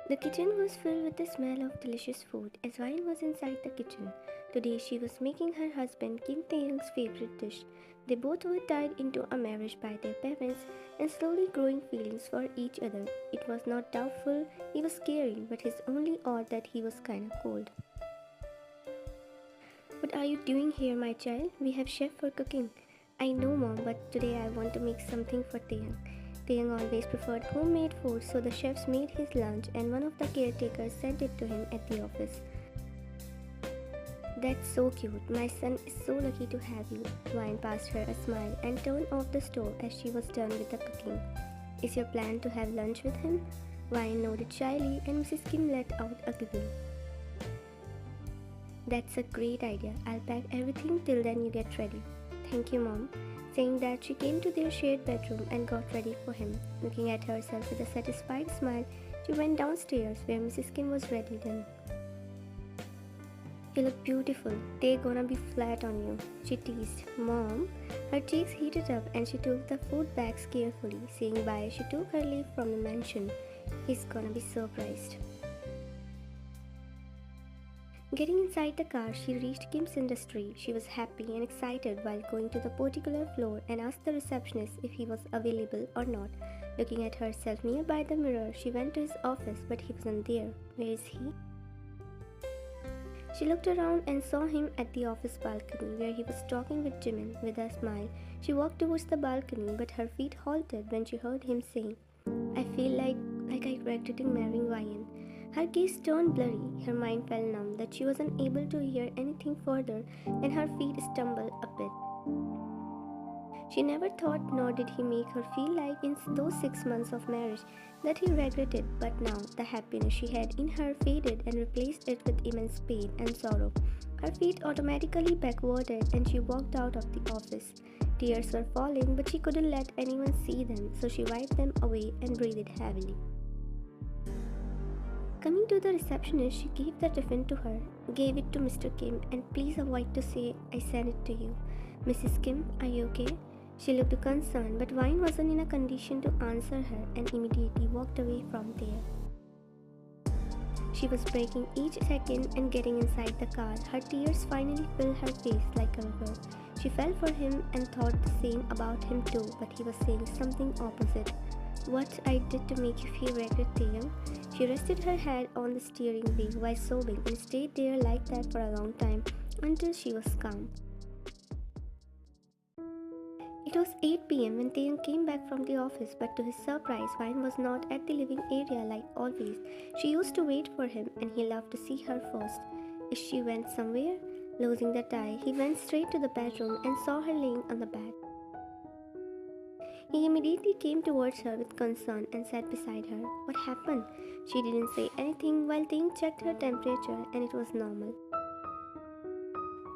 The kitchen was filled with the smell of delicious food as Wine was inside the kitchen. Today she was making her husband Kim Tae-hyung's favorite dish. They both were tied into a marriage by their parents and slowly growing feelings for each other. It was not doubtful, he was scary, but his only odd that he was kinda cold. What are you doing here, my child? We have chef for cooking. I know, Mom, but today I want to make something for Taeyang. Taeyang always preferred homemade food, so the chefs made his lunch and one of the caretakers sent it to him at the office. That's so cute. My son is so lucky to have you. Wine passed her a smile and turned off the stove as she was done with the cooking. Is your plan to have lunch with him? Wine nodded shyly and Mrs. Kim let out a giggle. That's a great idea. I'll pack everything till then you get ready. Thank you, Mom. Saying that, she came to their shared bedroom and got ready for him. Looking at herself with a satisfied smile, she went downstairs where Mrs. Kim was ready then. You look beautiful. They're gonna be flat on you, she teased. Mom, her cheeks heated up and she took the food bags carefully. Saying bye, she took her leave from the mansion. He's gonna be surprised. Getting inside the car, she reached Kim's industry. She was happy and excited while going to the particular floor and asked the receptionist if he was available or not. Looking at herself nearby the mirror, she went to his office, but he wasn't there. Where is he? She looked around and saw him at the office balcony where he was talking with Jimin. With a smile, she walked towards the balcony, but her feet halted when she heard him saying, I feel like I regretting marrying Ryan. Her gaze turned blurry, her mind felt numb that she was unable to hear anything further and her feet stumbled a bit. She never thought, nor did he make her feel like in those 6 months of marriage that he regretted, but now the happiness she had in her faded and replaced it with immense pain and sorrow. Her feet automatically backwarded and she walked out of the office. Tears were falling, but she couldn't let anyone see them, so she wiped them away and breathed heavily. Coming to the receptionist, she gave the tiffin to her, gave it to Mr. Kim, and please avoid to say I sent it to you. Mrs. Kim, are you okay? She looked concerned, but Wine wasn't in a condition to answer her and immediately walked away from there. She was breaking each second and getting inside the car. Her tears finally filled her face like a river. She fell for him and thought the same about him too, but he was saying something opposite. What I did to make you feel regret, Taeyang? She rested her head on the steering wheel while sobbing and stayed there like that for a long time until she was calm. It was 8 p.m. when Taeyang came back from the office, but to his surprise, Wine was not at the living area like always. She used to wait for him and he loved to see her first. If she went somewhere, losing the tie, he went straight to the bedroom and saw her laying on the bed. He immediately came towards her with concern and sat beside her. What happened? She didn't say anything while Taeyang checked her temperature and it was normal.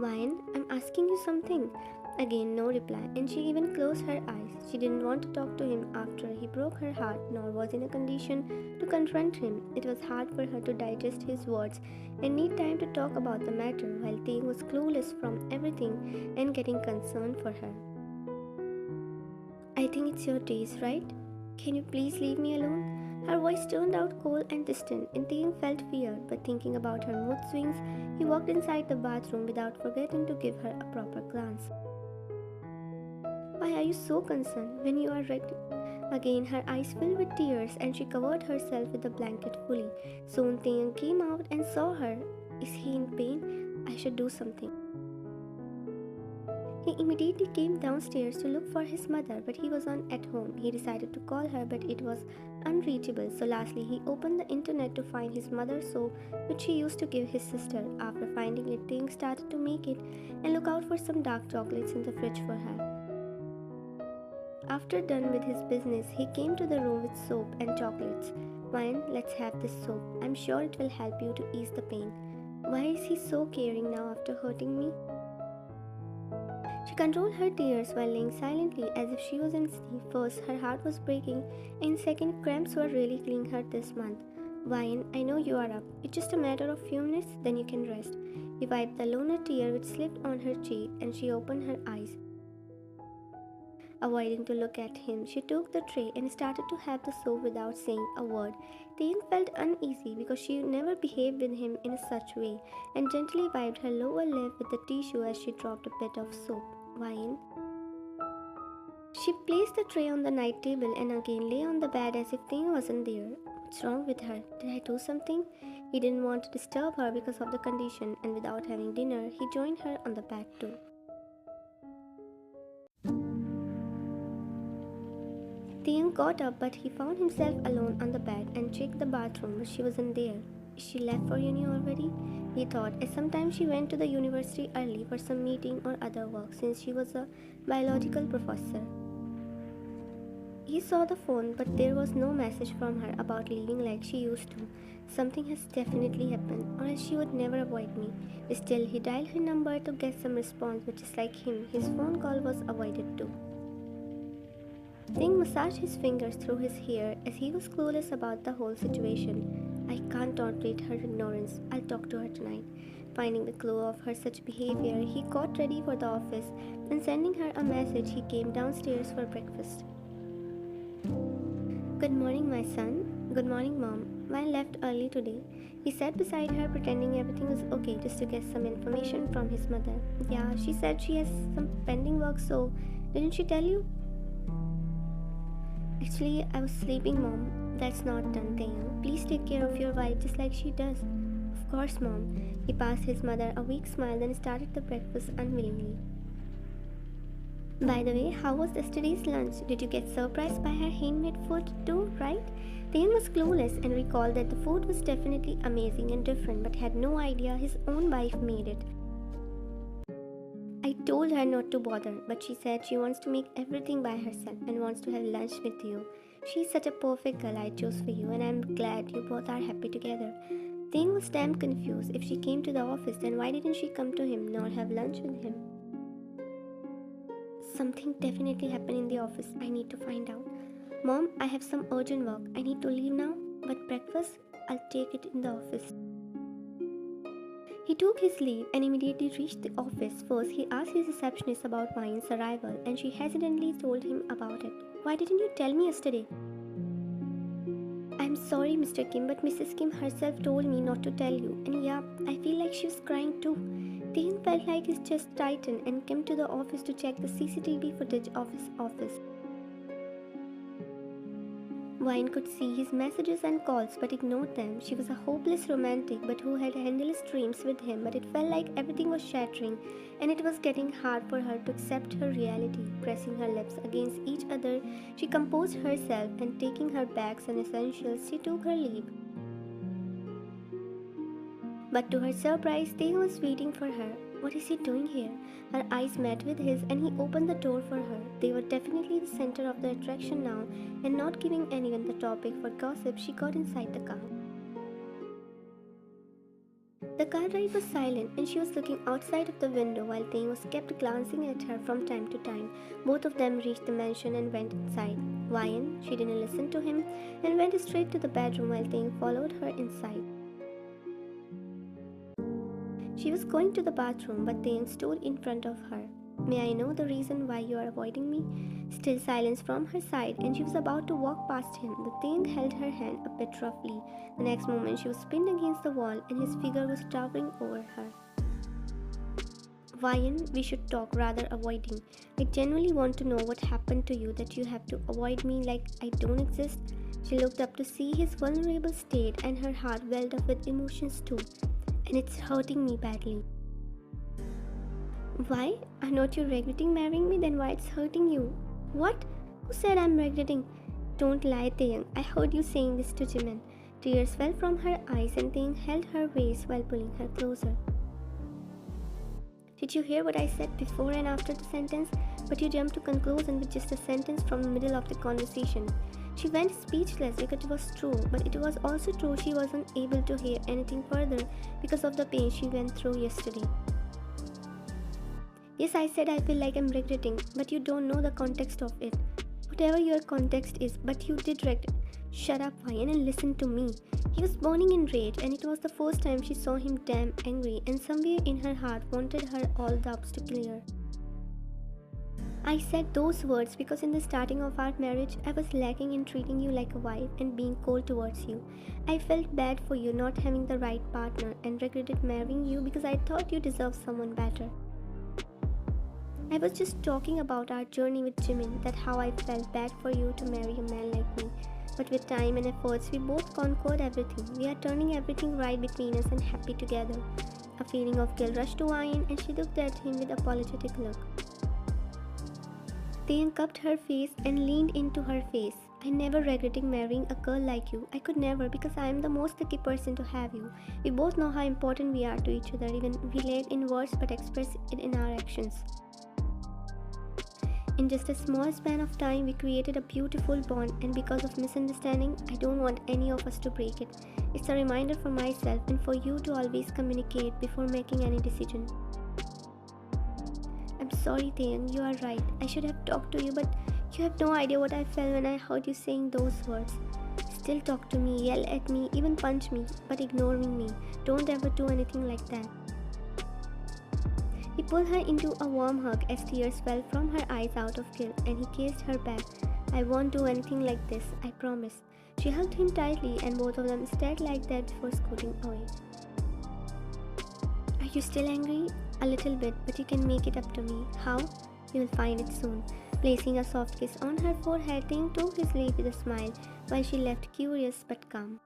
Wine, I'm asking you something. Again, no reply, and she even closed her eyes. She didn't want to talk to him after he broke her heart, nor was in a condition to confront him. It was hard for her to digest his words and need time to talk about the matter while Taeyang was clueless from everything and getting concerned for her. I think it's your days, right? Can you please leave me alone? Her voice turned out cold and distant, and Taeyang felt fear, but thinking about her mood swings, he walked inside the bathroom without forgetting to give her a proper glance. Why are you so concerned when you are ready? Again, her eyes filled with tears and she covered herself with the blanket fully. Soon Taeyang came out and saw her. Is he in pain? I should do something. He immediately came downstairs to look for his mother, but he wasn't at home. He decided to call her, but it was unreachable. So lastly, he opened the internet to find his mother's soap, which she used to give his sister. After finding it, Taeyang started to make it and look out for some dark chocolates in the fridge for her. After done with his business, he came to the room with soap and chocolates. Wine, let's have this soap. I'm sure it will help you to ease the pain. Why is he so caring now after hurting me? She controlled her tears while laying silently as if she was in sleep. First, her heart was breaking, and second, cramps were really killing her this month. Wine, I know you are up. It's just a matter of few minutes, then you can rest. He wiped the loner tear which slipped on her cheek, and she opened her eyes. Avoiding to look at him, she took the tray and started to have the soup without saying a word. Taehyung felt uneasy because she never behaved with him in such way and gently wiped her lower lip with the tissue as she dropped a bit of soap. Wine. She placed the tray on the night table and again lay on the bed as if Taehyung wasn't there. What's wrong with her? Did I do something? He didn't want to disturb her because of the condition, and without having dinner, he joined her on the bed too. Taehyung got up, but he found himself alone on the bed and checked the bathroom, but she wasn't there. Is she left for uni already? He thought, as sometimes she went to the university early for some meeting or other work since she was a biological professor. He saw the phone, but there was no message from her about leaving like she used to. Something has definitely happened, or else she would never avoid me. Still, he dialed her number to get some response, but just like him, his phone call was avoided too. Taehyung massaged his fingers through his hair as he was clueless about the whole situation. I can't tolerate her ignorance. I'll talk to her tonight. Finding the clue of her such behavior, he got ready for the office and sending her a message, he came downstairs for breakfast. Good morning, my son. Good morning, Mom. I left early today. He sat beside her, pretending everything was okay just to get some information from his mother. Yeah, she said she has some pending work, so didn't she tell you? Actually, I was sleeping, Mom. That's not done, Taehyung. Please take care of your wife just like she does. Of course, Mom. He passed his mother a weak smile, then started the breakfast unwillingly. By the way, how was yesterday's lunch? Did you get surprised by her handmade food too, right? Taehyung was clueless and recalled that the food was definitely amazing and different, but had no idea his own wife made it. I told her not to bother, but she said she wants to make everything by herself and wants to have lunch with you. She's such a perfect girl I chose for you, and I'm glad you both are happy together. Taehyung was damn confused. If she came to the office, then why didn't she come to him nor have lunch with him? Something definitely happened in the office. I need to find out. Mom, I have some urgent work. I need to leave now, but breakfast, I'll take it in the office. He took his leave and immediately reached the office. First, he asked his receptionist about Vine's arrival, and she hesitantly told him about it. Why didn't you tell me yesterday? I'm sorry, Mr. Kim, but Mrs. Kim herself told me not to tell you. And yeah, I feel like she was crying too. Taehyung felt like his chest tightened and came to the office to check the CCTV footage of his office. Vine could see his messages and calls but ignored them. She was a hopeless romantic but who had endless dreams with him, but it felt like everything was shattering and it was getting hard for her to accept her reality. Pressing her lips against each other, she composed herself and taking her bags and essentials, she took her leave. But to her surprise, Taehyung was waiting for her. What is he doing here? Her eyes met with his and he opened the door for her. They were definitely the center of the attraction now, and not giving anyone the topic for gossip, she got inside the car. The car ride was silent and she was looking outside of the window while Taehyung was kept glancing at her from time to time. Both of them reached the mansion and went inside. Vian, she didn't listen to him and went straight to the bedroom while Taehyung followed her inside. She was going to the bathroom, but Taehyung stood in front of her. May I know the reason why you are avoiding me? Still silence from her side, and she was about to walk past him. The Taehyung held her hand a bit roughly. The next moment, she was pinned against the wall, and his figure was towering over her. Vian, we should talk, rather avoiding. I genuinely want to know what happened to you that you have to avoid me like I don't exist. She looked up to see his vulnerable state, and her heart welled up with emotions too. And it's hurting me badly. Why? Are not you regretting marrying me? Then why it's hurting you? What? Who said I'm regretting? Don't lie, Taehyung. I heard you saying this to Jimin. Tears fell from her eyes and Taehyung held her waist while pulling her closer. Did you hear what I said before and after the sentence? But you jumped to conclusion with just a sentence from the middle of the conversation. She went speechless because it was true, but it was also true she wasn't able to hear anything further because of the pain she went through yesterday. Yes, I said I feel like I'm regretting, but you don't know the context of it. Whatever your context is, but you did regret. Shut up, Vian, and listen to me. He was burning in rage, and it was the first time she saw him damn angry, and somewhere in her heart wanted her all doubts to clear. I said those words because in the starting of our marriage, I was lacking in treating you like a wife and being cold towards you. I felt bad for you not having the right partner and regretted marrying you because I thought you deserved someone better. I was just talking about our journey with Jimin, that how I felt bad for you to marry a man like me. But with time and efforts, we both conquered everything. We are turning everything right between us and happy together. A feeling of guilt rushed to Ayin and she looked at him with a apologetic look. Taehyung cupped her face and leaned into her face. I never regretted marrying a girl like you. I could never because I am the most lucky person to have you. We both know how important we are to each other, even we lack in words but express it in our actions. In just a small span of time, we created a beautiful bond, and because of misunderstanding, I don't want any of us to break it. It's a reminder for myself and for you to always communicate before making any decision. I'm sorry, Taehyung, you are right. I should have talked to you, but you have no idea what I felt when I heard you saying those words. Still talk to me, yell at me, even punch me, but ignoring me. Don't ever do anything like that. He pulled her into a warm hug as tears fell from her eyes out of guilt, and he kissed her back. I won't do anything like this, I promise. She hugged him tightly, and both of them stared like that before scooting away. Are you still angry? A little bit, but you can make it up to me. How? You will find it soon. Placing a soft kiss on her forehead, Taehyung took his leave with a smile, while she left curious but calm.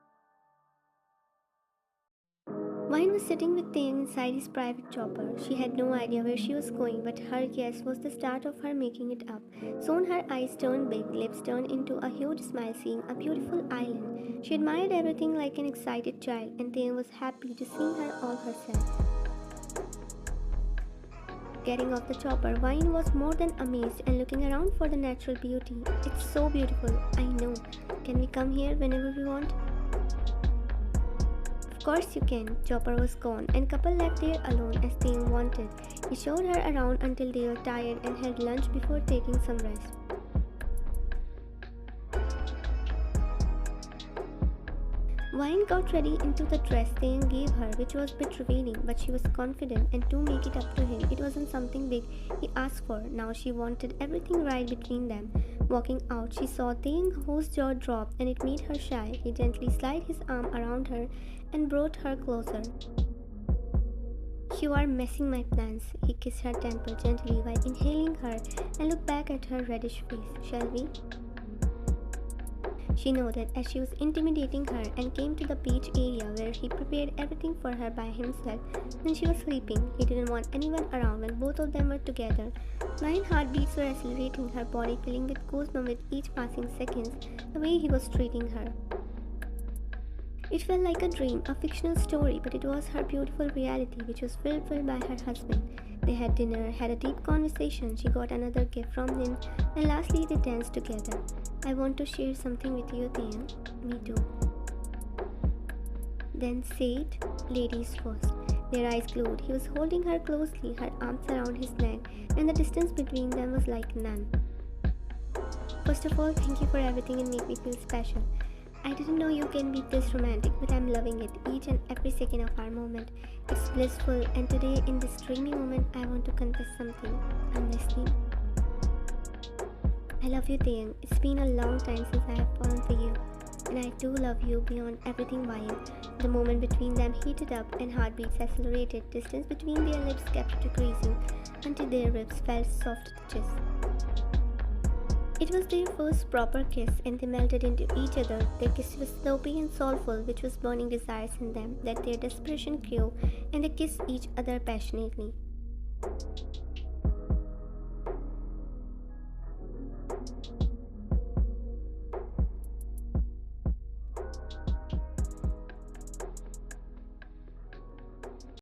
Vine was sitting with Taehyung inside his private chopper. She had no idea where she was going, but her yes was the start of her making it up. Soon her eyes turned big, lips turned into a huge smile, seeing a beautiful island. She admired everything like an excited child, and Taehyung was happy to see her all herself. Getting off the chopper, Vine was more than amazed and looking around for the natural beauty. It's so beautiful, I know. Can we come here whenever we want? Of course you can. Chopper was gone and couple left there alone as Taehyung wanted. He showed her around until they were tired and had lunch before taking some rest. Vine got ready into the dress Taehyung gave her, which was a bit revealing, but she was confident, and to make it up to him, it wasn't something big he asked for. Now she wanted everything right between them. Walking out, she saw Taehyung, whose jaw dropped, and it made her shy. He gently slid his arm around her and brought her closer. You are messing my plans. He kissed her temple gently while inhaling her and looked back at her reddish face. Shall we? She nodded as she was intimidating her and came to the beach area where he prepared everything for her by himself. When she was sleeping, he didn't want anyone around when both of them were together. 9 heartbeats were accelerating, her body filling with goosebumps with each passing seconds, the way he was treating her. It felt like a dream, a fictional story, but it was her beautiful reality, which was fulfilled by her husband. They had dinner, had a deep conversation, she got another gift from him, and lastly they danced together. I want to share something with you, Taehyung. Me too. Then say it. Ladies first. Their eyes glued. He was holding her closely, her arms around his neck, and the distance between them was like none. First of all, thank you for everything and make me feel special. I didn't know you can be this romantic, but I'm loving it, each and every second of our moment. It's blissful, and today, in this dreamy moment, I want to confess something. I'm listening. I love you, Taehyung. It's been a long time since I have fallen for you, and I do love you beyond everything, Vine. The moment between them heated up and heartbeats accelerated. Distance between their lips kept decreasing until their lips felt soft touches. It was their first proper kiss, and they melted into each other. Their kiss was sloppy and soulful, which was burning desires in them, that their desperation grew, and they kissed each other passionately.